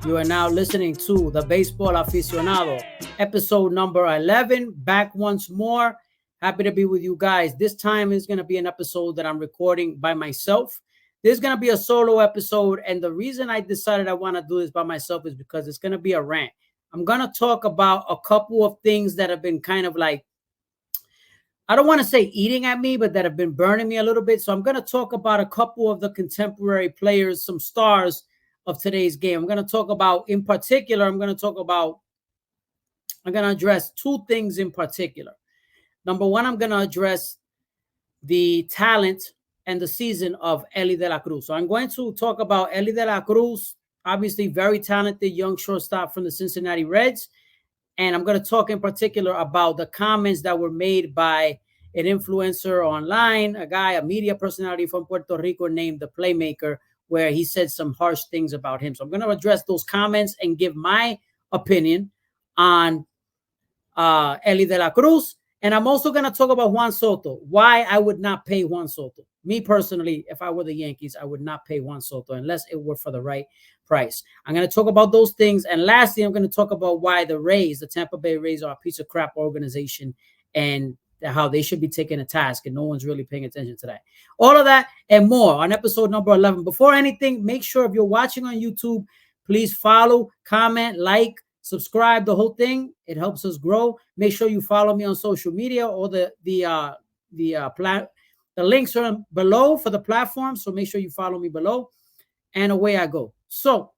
You are now listening to the Baseball Aficionado, episode number 11. Back once more. Happy to be with you guys. This time is going to be an episode that I'm recording by myself. This is going to be a solo episode. And the reason I decided I want to do this by myself is because it's going to be a rant. I'm going to talk about a couple of things that have been kind of like, I don't want to say eating at me, but that have been burning me a little bit. So I'm going to talk about a couple of the contemporary players, some stars of today's game. I'm going to talk about, in particular, I'm going to address two things in particular. Number one, I'm going to address the talent and the season of Elly de la Cruz. So I'm going to talk about Elly de la Cruz, obviously very talented young shortstop from the Cincinnati Reds. And I'm going to talk in particular about the comments that were made by an influencer online, a media personality from Puerto Rico named the Playmaker, where he said some harsh things about him. So I'm going to address those comments and give my opinion on Elly de la Cruz. And I'm also going to talk about Juan Soto, why I would not pay Juan Soto. Me personally, if I were the Yankees, I would not pay Juan Soto unless it were for the right price. I'm going to talk about those things. And lastly, I'm going to talk about why the Rays, the Tampa Bay Rays, are a piece of crap organization and how they should be taking a task, and no one's really paying attention to that. All of that and more on episode number 11. Before anything, make sure if you're watching on YouTube, please follow, comment, like, subscribe, the whole thing. It helps us grow. Make sure you follow me on social media. All the links are below for the platform, so make sure you follow me below. And away I go. So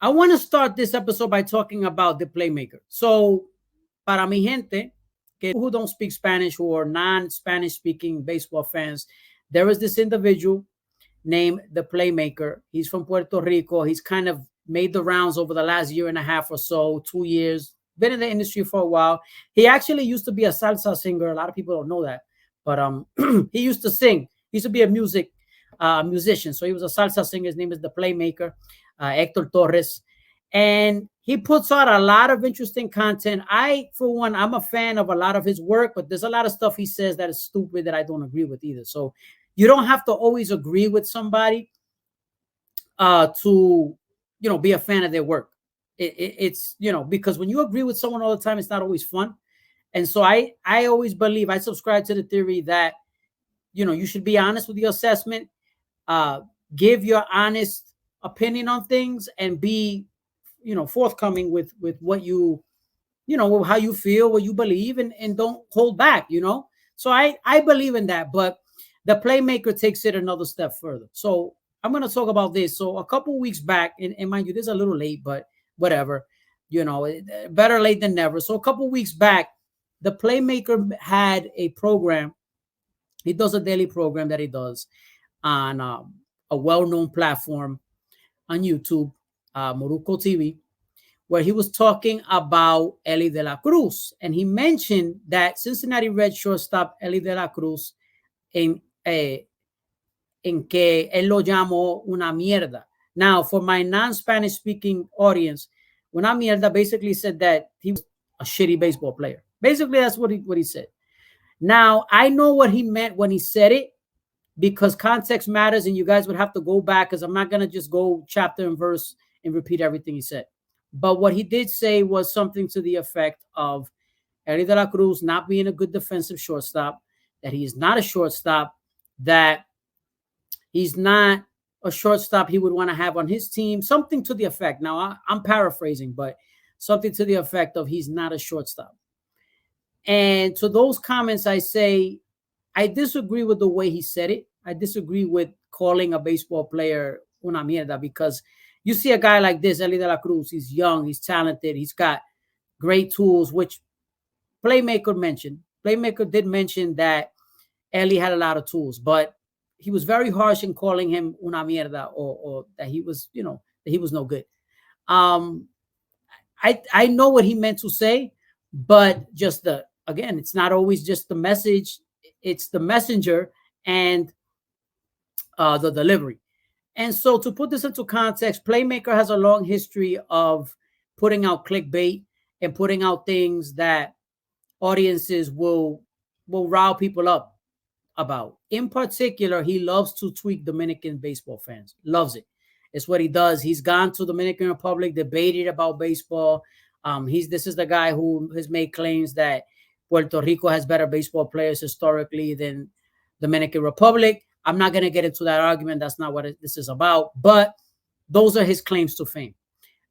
I want to start this episode by talking about the Playmaker. So para mi gente who don't speak Spanish, who are non-Spanish speaking baseball fans, there is this individual named the Playmaker. He's from Puerto Rico. He's kind of made the rounds over the last year and a half or so, 2 years, been in the industry for a while. He actually used to be a salsa singer. A lot of people don't know that, but he used to sing. He used to be a musician. So he was a salsa singer. His name is the Playmaker, Hector Torres. And he puts out a lot of interesting content. For one, I'm a fan of a lot of his work, but there's a lot of stuff he says that is stupid that I don't agree with either. So you don't have to always agree with somebody to, be a fan of their work. It's, because when you agree with someone all the time, it's not always fun. And so I always believe, I subscribe to the theory that, you should be honest with your assessment, give your honest opinion on things, and be, forthcoming with what you, how you feel, what you believe, and don't hold back, So I believe in that, but the Playmaker takes it another step further. So I'm going to talk about this. So a couple weeks back, and mind you, this is a little late, but whatever, better late than never. So a couple weeks back, the Playmaker had a program. He does a daily program that he does on a well-known platform on YouTube, Moruco TV, where he was talking about Elly de la Cruz. And he mentioned that Cincinnati Red shortstop Elly de la Cruz en que él lo llamó una mierda. Now, for my non-Spanish speaking audience, una mierda basically said that he was a shitty baseball player. Basically, that's what he said. Now, I know what he meant when he said it, because context matters, and you guys would have to go back, because I'm not going to just go chapter and verse and repeat everything he said. But what he did say was something to the effect of Elly de la Cruz not being a good defensive shortstop, that he is not a shortstop, that he's not a shortstop he would want to have on his team, something to the effect. Now, I'm paraphrasing, but something to the effect of he's not a shortstop. And to those comments, I say, I disagree with the way he said it. I disagree with calling a baseball player una mierda, because you see a guy like this, Elly de la Cruz, he's young, he's talented, he's got great tools, which Playmaker mentioned. Playmaker did mention that Elly had a lot of tools, but he was very harsh in calling him una mierda, or that he was, that he was no good. I know what he meant to say, but again, it's not always just the message. It's the messenger and the delivery. And so to put this into context, Playmaker has a long history of putting out clickbait and putting out things that audiences will rile people up about. In particular, he loves to tweak Dominican baseball fans. Loves it. It's what he does. He's gone to Dominican Republic, debated about baseball. This is the guy who has made claims that Puerto Rico has better baseball players historically than Dominican Republic. I'm not going to get into that argument. That's not what this is about. But those are his claims to fame.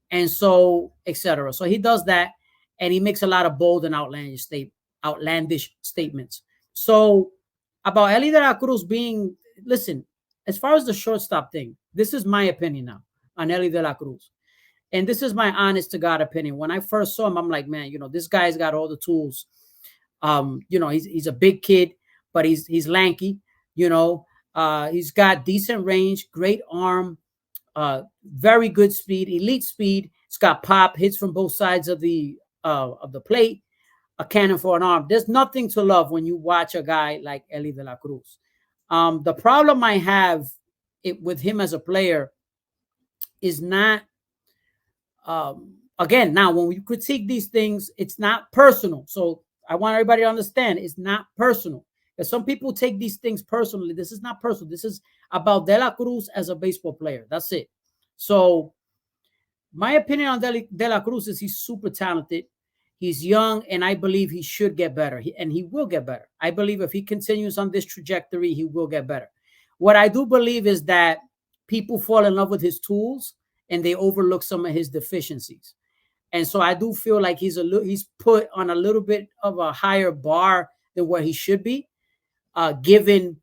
And so, etc. So he does that, and he makes a lot of bold and outlandish statements. So about Elly De La Cruz being, listen, as far as the shortstop thing, this is my opinion now on Elly De La Cruz. And this is my honest to God opinion. When I first saw him, I'm like, man, this guy's got all the tools. He's a big kid, but he's lanky. He's got decent range, great arm, very good speed, elite speed. It's got pop, hits from both sides of the plate, a cannon for an arm. There's nothing to love when you watch a guy like Elly De La Cruz. The problem I have with him as a player is not, again, now when we critique these things, it's not personal. So I want everybody to understand it's not personal. Because some people take these things personally. This is not personal. This is about De La Cruz as a baseball player. That's it. So my opinion on De La Cruz is he's super talented. He's young, and I believe he should get better. And he will get better. I believe if he continues on this trajectory, he will get better. What I do believe is that people fall in love with his tools and they overlook some of his deficiencies. And so I do feel like he's put on a little bit of a higher bar than where he should be, given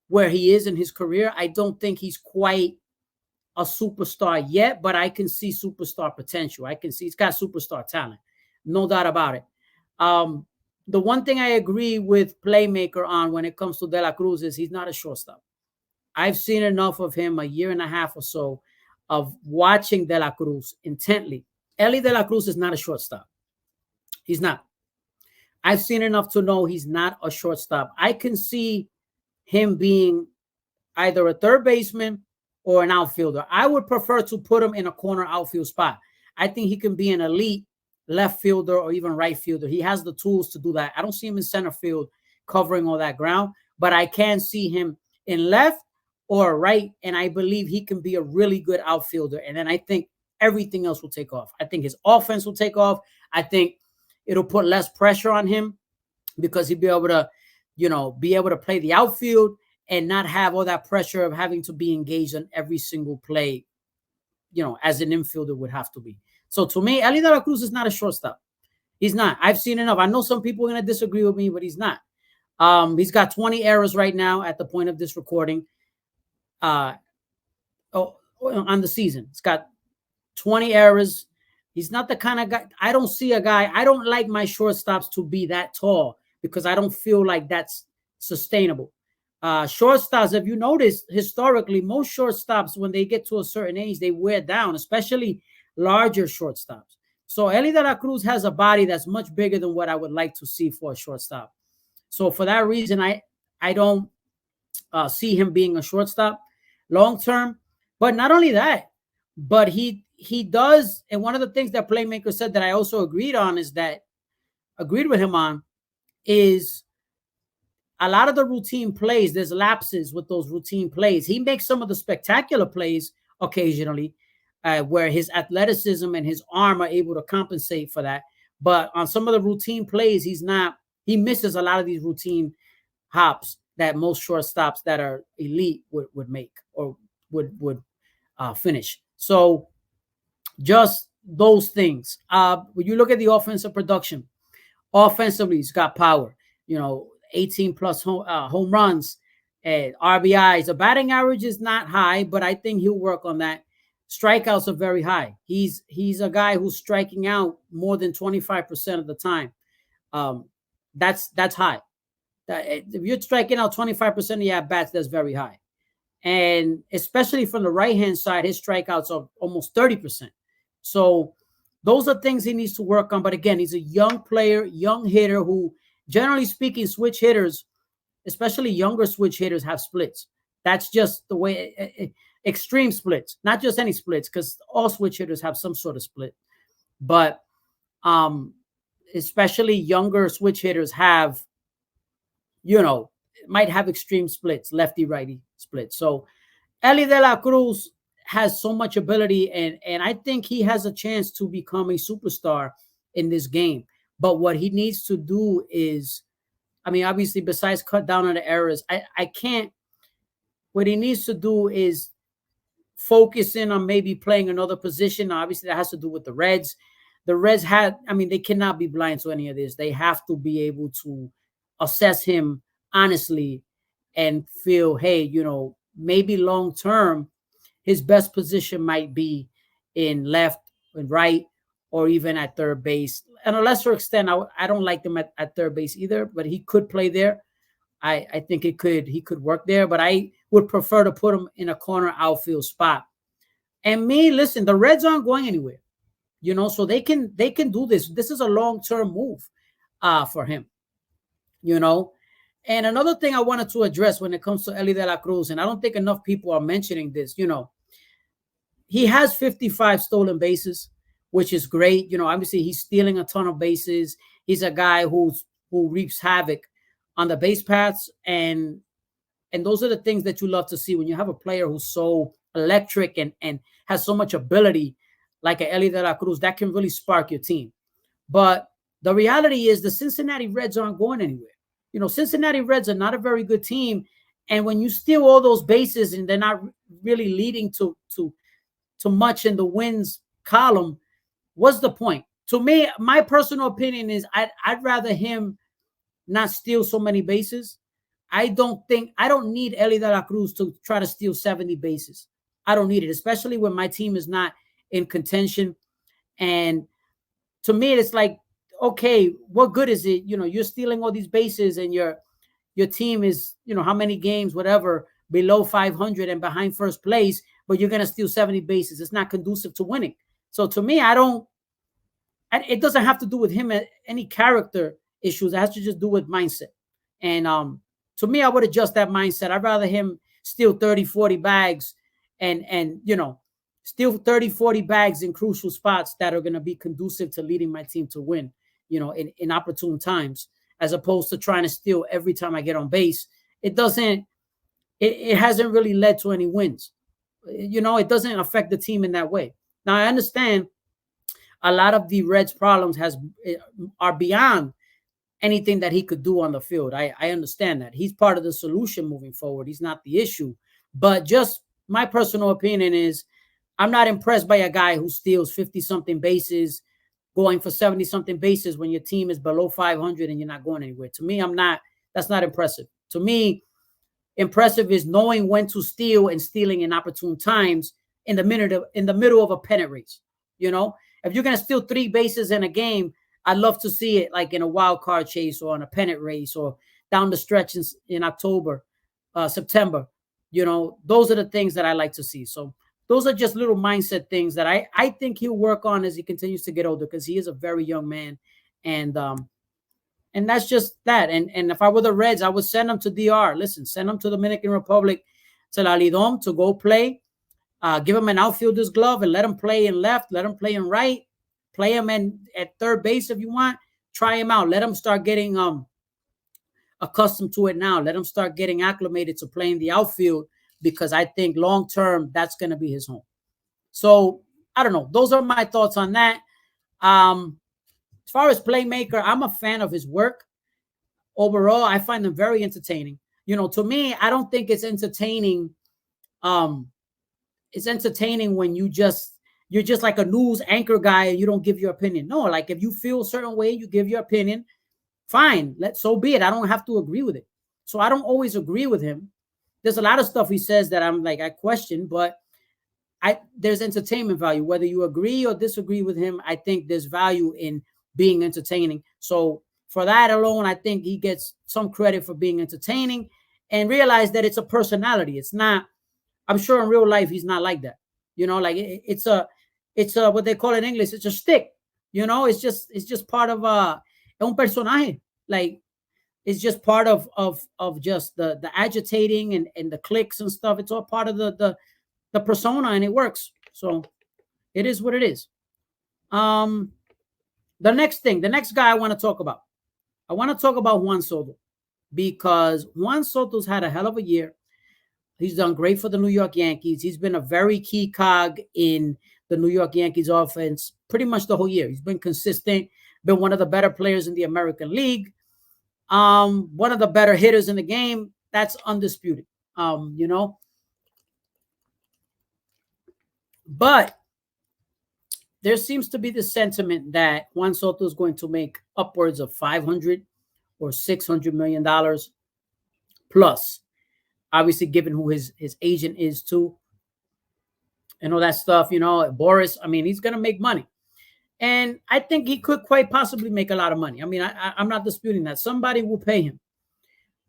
where he is in his career. I don't think he's quite a superstar yet, but I can see superstar potential. I can see he's got superstar talent. No doubt about it. The one thing I agree with Playmaker on when it comes to De La Cruz is he's not a shortstop. I've seen enough of him, a year and a half or so, of watching De La Cruz intently. Elly De La Cruz is not a shortstop. He's not. I've seen enough to know he's not a shortstop. I can see him being either a third baseman or an outfielder. I would prefer to put him in a corner outfield spot. I think he can be an elite left fielder or even right fielder. He has the tools to do that. I don't see him in center field covering all that ground, but I can see him in left or right, and I believe he can be a really good outfielder. And then I think everything else will take off. I think his offense will take off. I think it'll put less pressure on him because he'll be able to, play the outfield and not have all that pressure of having to be engaged on every single play, as an infielder would have to be. So to me, Elly De La Cruz is not a shortstop. He's not. I've seen enough. I know some people are going to disagree with me, but he's not. He's got 20 errors right now at the point of this recording. On the season, he's got 20 errors. He's not the kind of guy. I don't see a guy. I don't like my shortstops to be that tall because I don't feel like that's sustainable. Shortstops, if you notice, historically, most shortstops, when they get to a certain age, they wear down, especially larger shortstops. So Elly De La Cruz has a body that's much bigger than what I would like to see for a shortstop. So for that reason, I don't see him being a shortstop long term. But not only that, but he does. And one of the things that Playmaker said that I also agreed with him on is a lot of the routine plays. There's lapses with those routine plays. He makes some of the spectacular plays occasionally where his athleticism and his arm are able to compensate for that. But on some of the routine plays, he misses a lot of these routine hops that most shortstops that are elite would make or would finish. So just those things. When you look at the offensive production, offensively, he's got power. 18 plus home runs, and RBIs. The batting average is not high, but I think he'll work on that. Strikeouts are very high. He's a guy who's striking out more than 25% of the time. That's high. If you're striking out 25% of your at-bats, that's very high. And especially from the right-hand side, his strikeouts are almost 30%. So those are things he needs to work on. But again, he's a young player, young hitter who, generally speaking, switch hitters, especially younger switch hitters, have splits. That's just the way, extreme splits, not just any splits, because all switch hitters have some sort of split. But especially younger switch hitters have, might have extreme splits, lefty-righty splits. So Elly De La Cruz has so much ability, and I think he has a chance to become a superstar in this game. But what he needs to do is, I mean, obviously, besides cut down on the errors, I can't. What he needs to do is focus in on maybe playing another position. Obviously, that has to do with the Reds. The Reds I mean, they cannot be blind to any of this. They have to be able to assess him honestly and feel, hey, maybe long term, his best position might be in left and right, or even at third base. And a lesser extent, I don't like them at third base either, but he could play there. I think he could work there, but I would prefer to put him in a corner outfield spot. And listen, the Reds aren't going anywhere, so they can do this. This is a long-term move for him, And another thing I wanted to address when it comes to Elly de la Cruz, and I don't think enough people are mentioning this, he has 55 stolen bases, which is great. Obviously he's stealing a ton of bases. He's a guy who reaps havoc on the base paths, and those are the things that you love to see when you have a player who's so electric and has so much ability like a Elly de la Cruz. That can really spark your team. But the reality is the Cincinnati Reds aren't going anywhere. Cincinnati Reds are not a very good team, and when you steal all those bases and they're not really leading to much in the wins column, what's the point? To me, my personal opinion is I'd rather him not steal so many bases. I don't need Elly de la Cruz to try to steal 70 bases. I don't need it, especially when my team is not in contention. And to me, it's like, okay, what good is it? You're stealing all these bases and your team is, how many games, whatever, below 500 and behind first place, but you're going to steal 70 bases. It's not conducive to winning. So to me, it doesn't have to do with him, any character issues. It has to just do with mindset. And to me, I would adjust that mindset. I'd rather him steal 30, 40 bags and steal 30, 40 bags in crucial spots that are going to be conducive to leading my team to win, in opportune times, as opposed to trying to steal every time I get on base. It hasn't really led to any wins. It doesn't affect the team in that way. Now, I understand a lot of the Reds' problems are beyond anything that he could do on the field. I understand that. He's part of the solution moving forward. He's not the issue. But just my personal opinion is I'm not impressed by a guy who steals 50-something bases, going for 70-something bases when your team is below 500 and you're not going anywhere. To me, that's not impressive. To me, impressive is knowing when to steal and stealing in opportune times in the middle of a pennant race. If you're going to steal 3 bases in a game, I'd love to see it like in a wild card chase or on a pennant race or down the stretch in October, September. Those are the things that I like to see. So those are just little mindset things that I think he'll work on as he continues to get older, because he is a very young man. And that's just that. And if I were the Reds, I would send him to DR. Listen, send him to Dominican Republic, to La Lidom, to go play. Give him an outfielder's glove and let him play in left, let him play in right, play him at third base if you want. Try him out. Let him start getting accustomed to it now. Let him start getting acclimated to playing the outfield, because I think long term that's going to be his home. So I don't know. Those are my thoughts on that. As far as Playmaker, I'm a fan of his work. Overall, I find them very entertaining. To me, I don't think it's entertaining. It's entertaining when you're just like a news anchor guy and you don't give your opinion. No, like if you feel a certain way, you give your opinion. Fine, so be it. I don't have to agree with it. So I don't always agree with him. There's a lot of stuff he says that I'm like, I question, but there's entertainment value. Whether you agree or disagree with him, I think there's value in being entertaining. So for that alone, I think he gets some credit for being entertaining, and realize that it's a personality. It's not, I'm sure in real life, he's not like that. Like it's a what they call in English, it's a shtick. It's just part of un personaje. Like it's just part of just the agitating and the clicks and stuff. It's all part of the persona, and it works. So it is what it is. The next guy I want to talk about. I want to talk about Juan Soto, because Juan Soto's had a hell of a year. He's done great for the New York Yankees. He's been a very key cog in the New York Yankees offense pretty much the whole year. He's been consistent, been one of the better players in the American League, one of the better hitters in the game. That's undisputed, you know. But there seems to be the sentiment that Juan Soto is going to make upwards of $500 or $600 million plus. Obviously, given who his agent is too, and all that stuff, you know, Boris. I mean, he's gonna make money, and I think he could quite possibly make a lot of money. I mean, I'm not disputing that. Somebody will pay him,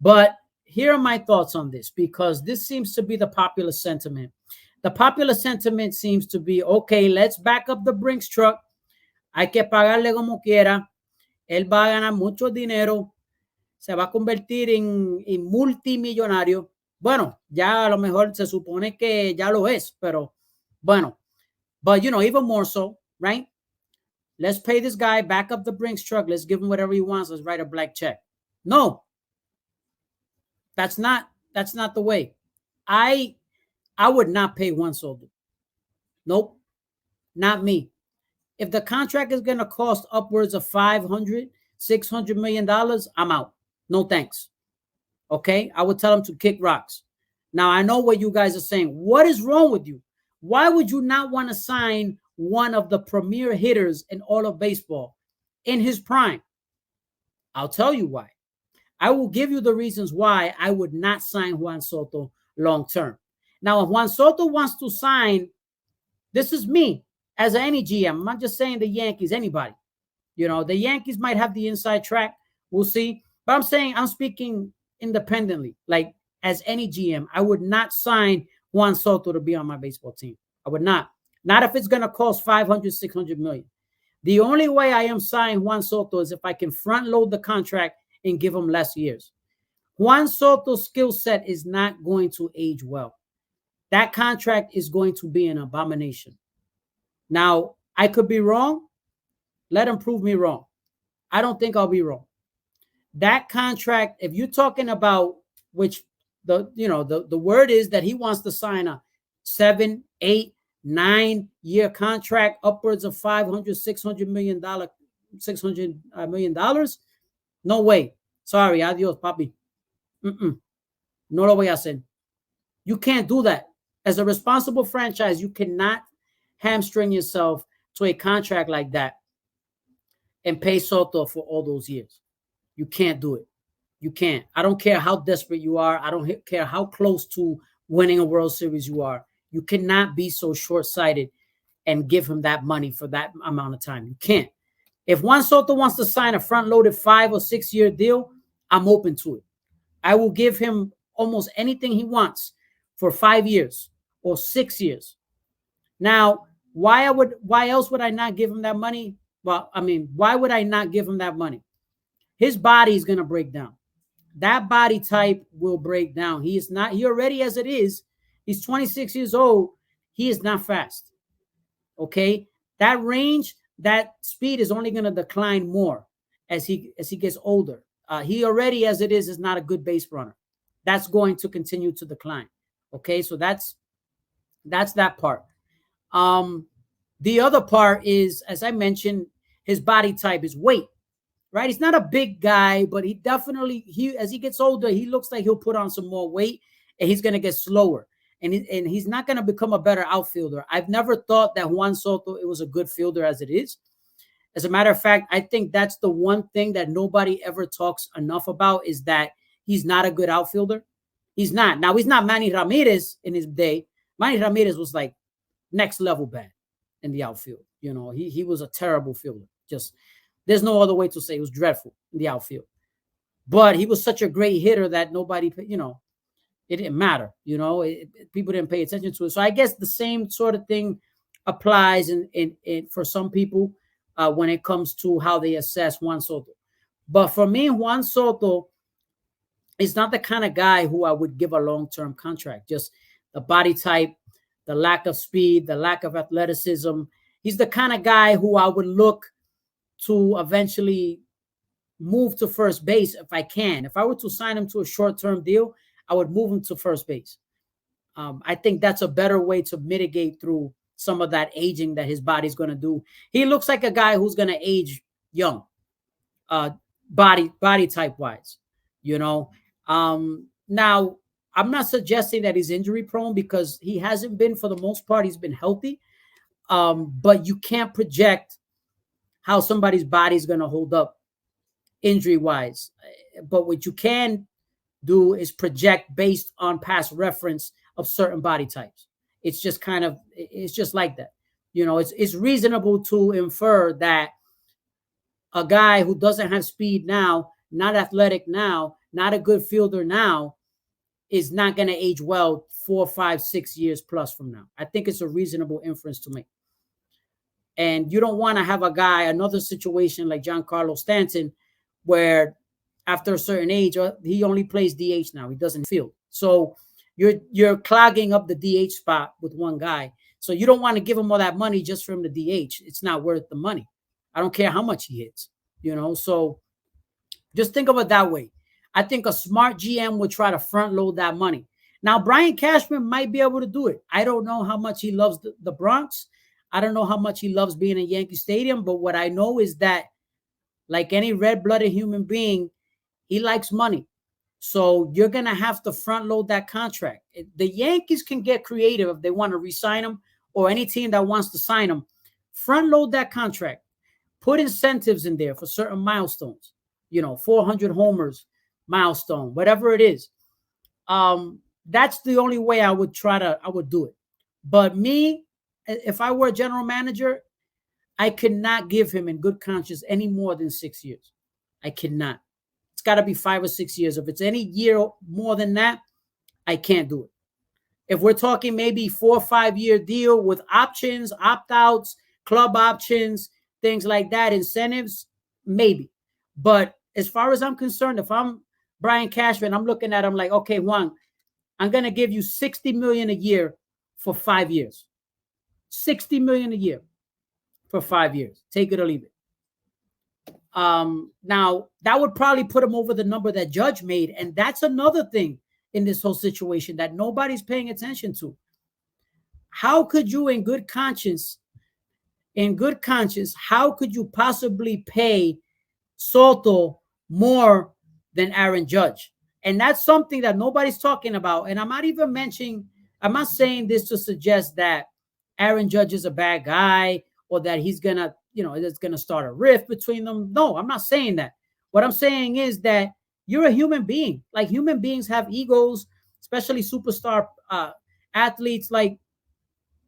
but here are my thoughts on this, because this seems to be the popular sentiment. The popular sentiment seems to be, okay, let's back up the Brinks truck. Hay que pagarle como quiera. Él va a ganar mucho dinero. Se va a convertir en multimillonario. Bueno, ya a lo mejor se supone que ya lo es, pero bueno. But, you know, even more so, right? Let's pay this guy, back up the Brinks truck. Let's give him whatever he wants. Let's write a black check. No. That's not the way. I would not pay Juan Soto. Nope. Not me. If the contract is going to cost upwards of $500, $600 million, I'm out. No thanks. Okay? I would tell him to kick rocks. Now, I know what you guys are saying. What is wrong with you? Why would you not want to sign one of the premier hitters in all of baseball in his prime? I'll tell you why. I will give you the reasons why I would not sign Juan Soto long term. Now, if Juan Soto wants to sign, this is me as any GM. I'm not just saying the Yankees, anybody. You know, the Yankees might have the inside track. We'll see. But I'm speaking independently. Like, as any GM, I would not sign Juan Soto to be on my baseball team. I would not. Not if it's going to cost $500, $600 million. The only way I am signing Juan Soto is if I can front load the contract and give him less years. Juan Soto's skill set is not going to age well. That contract is going to be an abomination. Now, I could be wrong. Let him prove me wrong. I don't think I'll be wrong. That contract, if you're talking about, which the word is that he wants to sign a 7, 8, 9-year contract, upwards of $500, $600 million. No way. Sorry, adios, papi. No lo voy a hacer. You can't do that. As a responsible franchise, you cannot hamstring yourself to a contract like that and pay Soto for all those years. You can't do it. You can't. I don't care how desperate you are. I don't care how close to winning a World Series you are. You cannot be so short-sighted and give him that money for that amount of time. You can't. If Juan Soto wants to sign a front-loaded 5 or 6-year deal, I'm open to it. I will give him almost anything he wants for 5 years or 6 years. Now, why else would I not give him that money? Well, I mean, why would I not give him that money? His body is going to break down. That body type will break down. He already, as it is, he's 26 years old. He is not fast. Okay? That range, that speed is only going to decline more as he gets older. He already, as it is not a good base runner. That's going to continue to decline. Okay? So that's that part. The other part is, as I mentioned, his body type is weight. Right? He's not a big guy, but he definitely, as he gets older, he looks like he'll put on some more weight and he's going to get slower. And he's not going to become a better outfielder. I've never thought that Juan Soto was a good fielder as it is. As a matter of fact, I think that's the one thing that nobody ever talks enough about, is that he's not a good outfielder. He's not. Now, he's not Manny Ramirez in his day. Manny Ramirez was like next level bad in the outfield. You know, he was a terrible fielder. There's no other way to say. It was dreadful in the outfield. But he was such a great hitter that nobody, it didn't matter. People didn't pay attention to it. So I guess the same sort of thing applies in for some people when it comes to how they assess Juan Soto. But for me, Juan Soto is not the kind of guy who I would give a long-term contract. Just the body type, the lack of speed, the lack of athleticism. He's the kind of guy who I would look to eventually move to first base if I can. If I were to sign him to a short-term deal, I would move him to first base. I think that's a better way to mitigate through some of that aging that his body's going to do. He looks like a guy who's going to age young, uh, body type wise, you know. Now, I'm not suggesting that he's injury prone because he hasn't been for the most part. He's been healthy, but you can't project how somebody's body's going to hold up injury wise. But what you can do is project based on past reference of certain body types. It's just kind of, it's just like that. You know, it's reasonable to infer that a guy who doesn't have speed now, not athletic now, not a good fielder now, is not going to age well 4, 5, 6 years plus from now. I think it's a reasonable inference to make. And you don't want to have a guy, another situation like Giancarlo Stanton, where after a certain age, he only plays DH now. He doesn't field. So you're clogging up the DH spot with one guy. So you don't want to give him all that money just for him to DH. It's not worth the money. I don't care how much he hits, you know. So just think of it that way. I think a smart GM would try to front load that money. Now, Brian Cashman might be able to do it. I don't know how much he loves the Bronx. I don't know how much he loves being in Yankee Stadium. But what I know is that, like any red-blooded human being, he likes money. So you're going to have to front load that contract. The Yankees can get creative if they want to re-sign him, or any team that wants to sign him. Front load that contract. Put incentives in there for certain milestones. You know, 400 homers milestone, whatever it is. That's the only way I would do it. But me, if I were a general manager, I could not give him in good conscience any more than 6 years. I cannot. It's got to be 5 or 6 years. If it's any year more than that, I can't do it. If we're talking maybe 4 or 5 year deal with options, opt-outs, club options, things like that, incentives, maybe. But as far as I'm concerned, if I'm Brian Cashman, I'm looking at him like, okay, Juan, I'm going to give you $60 million a year for 5 years. $60 million a year for 5 years. Take it or leave it. Now, that would probably put him over the number that Judge made. And that's another thing in this whole situation that nobody's paying attention to. How could you, in good conscience, how could you possibly pay Soto more than Aaron Judge? And that's something that nobody's talking about. And I'm not saying this to suggest that Aaron Judge is a bad guy or that he's gonna, it's gonna start a rift between them. No, I'm not saying that. What I'm saying is that you're a human being. Like, human beings have egos, especially superstar athletes. Like,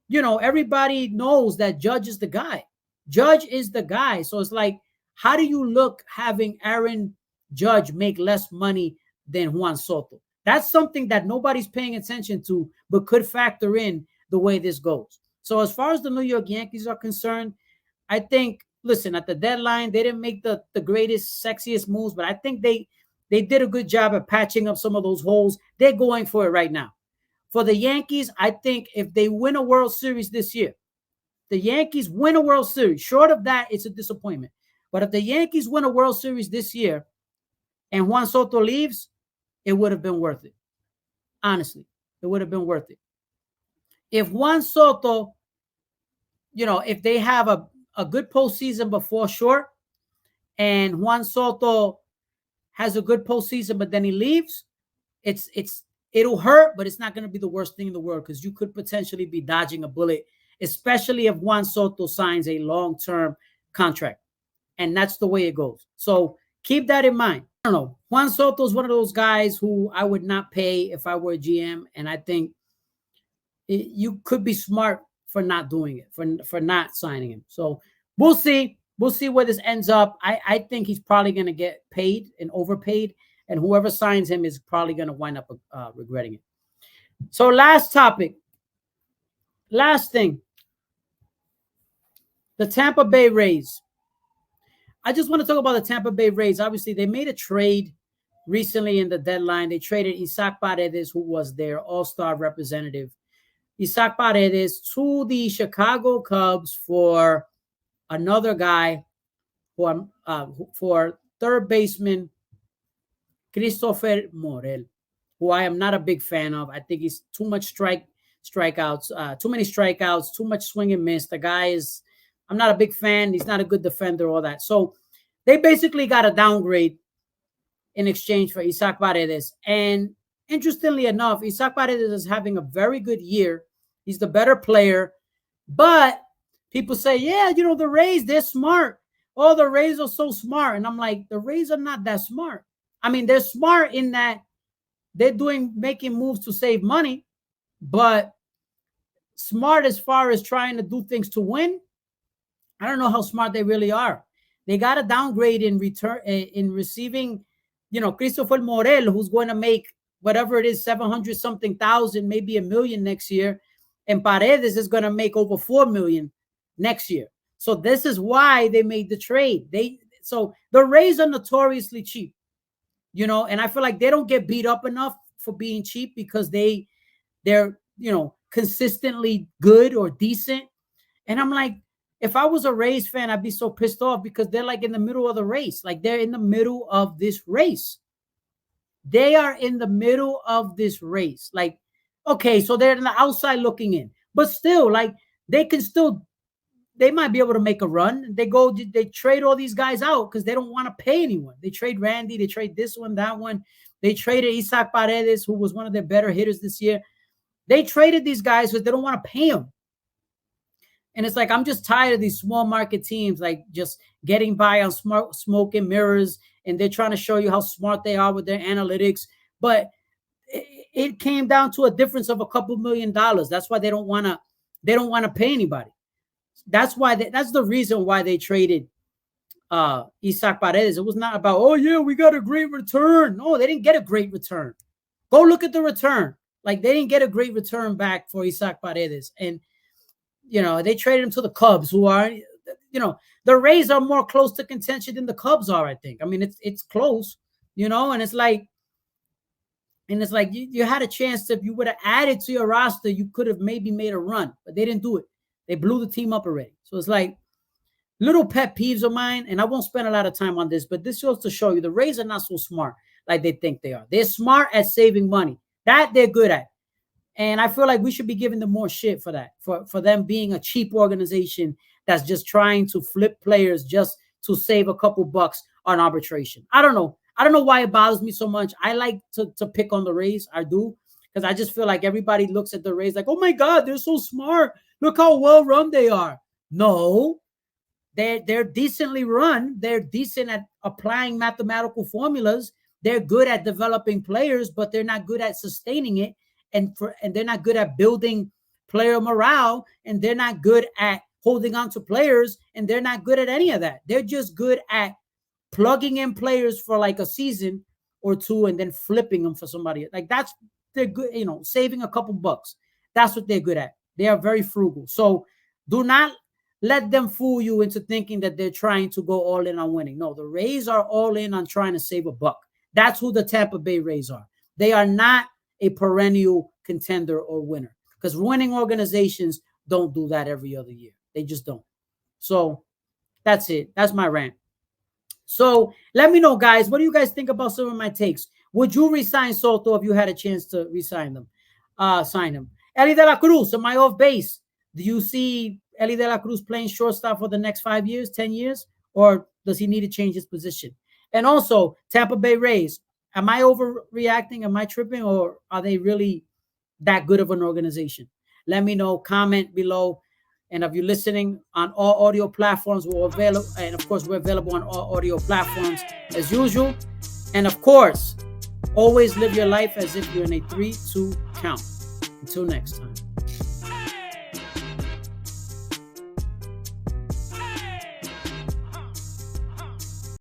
everybody knows that Judge is the guy. Judge is the guy. So it's like, how do you look having Aaron Judge make less money than Juan Soto? That's something that nobody's paying attention to, but could factor in the way this goes. So as far as the New York Yankees are concerned, I think, listen, at the deadline, they didn't make the greatest, sexiest moves, but I think they did a good job at patching up some of those holes. They're going for it right now. For the Yankees, I think if they win a World Series this year, the Yankees win a World Series. Short of that, it's a disappointment. But if the Yankees win a World Series this year and Juan Soto leaves, it would have been worth it. Honestly, it would have been worth it. If Juan Soto, if they have a good postseason before short and Juan Soto has a good postseason, but then he leaves, it'll hurt, but it's not going to be the worst thing in the world, because you could potentially be dodging a bullet, especially if Juan Soto signs a long-term contract. And that's the way it goes. So keep that in mind. I don't know. Juan Soto is one of those guys who I would not pay if I were a GM. And I think you could be smart for not doing it, for not signing him. So we'll see. We'll see where this ends up. I think he's probably going to get paid and overpaid. And whoever signs him is probably going to wind up regretting it. So last topic. Last thing. The Tampa Bay Rays. I just want to talk about the Tampa Bay Rays. Obviously, they made a trade recently in the deadline. They traded Isaac Paredes, who was their all-star representative. Isaac Paredes to the Chicago Cubs for another guy, for third baseman Christopher Morel. who I am not a big fan of. I think he's too much strikeouts, too many strikeouts, too much swing and miss. The guy is, I'm not a big fan. He's not a good defender, all that. So they basically got a downgrade in exchange for Isaac Paredes. And interestingly enough, Isaac Paredes is having a very good year. He's the better player. But people say, yeah, you know, the Rays, they're smart. Oh, the Rays are so smart. And I'm like, the Rays are not that smart. I mean, they're smart in that they're making moves to save money, but smart as far as trying to do things to win, I don't know how smart they really are. They got a downgrade in return in receiving, you know, Christopher Morel, who's going to make whatever it is, 700 something thousand, maybe $1 million next year. And Paredes is going to make over 4 million next year. So this is why they made the trade. So the Rays are notoriously cheap, you know, and I feel like they don't get beat up enough for being cheap because they're, you know, consistently good or decent. And I'm like, if I was a Rays fan, I'd be so pissed off because they're like in the middle of the race. Like they're in the middle of this race. They are in the middle of this race. Like, okay, so they're in the outside looking in, but still, like they might be able to make a run. They trade all these guys out because they don't want to pay anyone. They trade Randy, they trade this one, that one. They traded Isaac Paredes, who was one of their better hitters this year. They traded these guys because they don't want to pay them. And it's like, I'm just tired of these small market teams, like just getting by on smoke and mirrors. And they're trying to show you how smart they are with their analytics. But it came down to a difference of a couple $1 million. That's why they don't want to pay anybody. That's why that's the reason why they traded Isaac Paredes. It was not about, oh yeah, we got a great return. No, they didn't get a great return. Go look at the return. Like they didn't get a great return back for Isaac Paredes. And you know, they traded him to the Cubs, who are, you know, the Rays are more close to contention than the Cubs are, I think. I mean, it's close, you know, and it's like you had a chance to, if you would have added to your roster, you could have maybe made a run, but they didn't do it. They blew the team up already. So it's like little pet peeves of mine, and I won't spend a lot of time on this, but this goes to show you the Rays are not so smart like they think they are. They're smart at saving money. That they're good at. And I feel like we should be giving them more shit for that, for them being a cheap organization that's just trying to flip players just to save a couple bucks on arbitration. I don't know. I don't know why it bothers me so much. I like to pick on the Rays. I do, because I just feel like everybody looks at the Rays like, oh my God, they're so smart. Look how well run they are. No, they're decently run. They're decent at applying mathematical formulas. They're good at developing players, but they're not good at sustaining it. And they're not good at building player morale, and they're not good at holding on to players, and they're not good at any of that. They're just good at plugging in players for like a season or two and then flipping them for somebody. Like they're good, you know, saving a couple bucks. That's what they're good at. They are very frugal. So do not let them fool you into thinking that they're trying to go all in on winning. No, the Rays are all in on trying to save a buck. That's who the Tampa Bay Rays are. They are not a perennial contender or winner, because winning organizations don't do that every other year. They just don't. So that's it. That's my rant. So let me know, guys. What do you guys think about some of my takes? Would you resign Soto if you had a chance to resign them? Sign him. Elly de la Cruz, am I off base? Do you see Elly de la Cruz playing shortstop for the next 5 years, 10 years? Or does he need to change his position? And also, Tampa Bay Rays, am I overreacting? Am I tripping? Or are they really that good of an organization? Let me know. Comment below. And if you're listening on all audio platforms, we're available. And of course, we're available on all audio platforms as usual. And of course, always live your life as if you're in a 3-2 count. Until next time.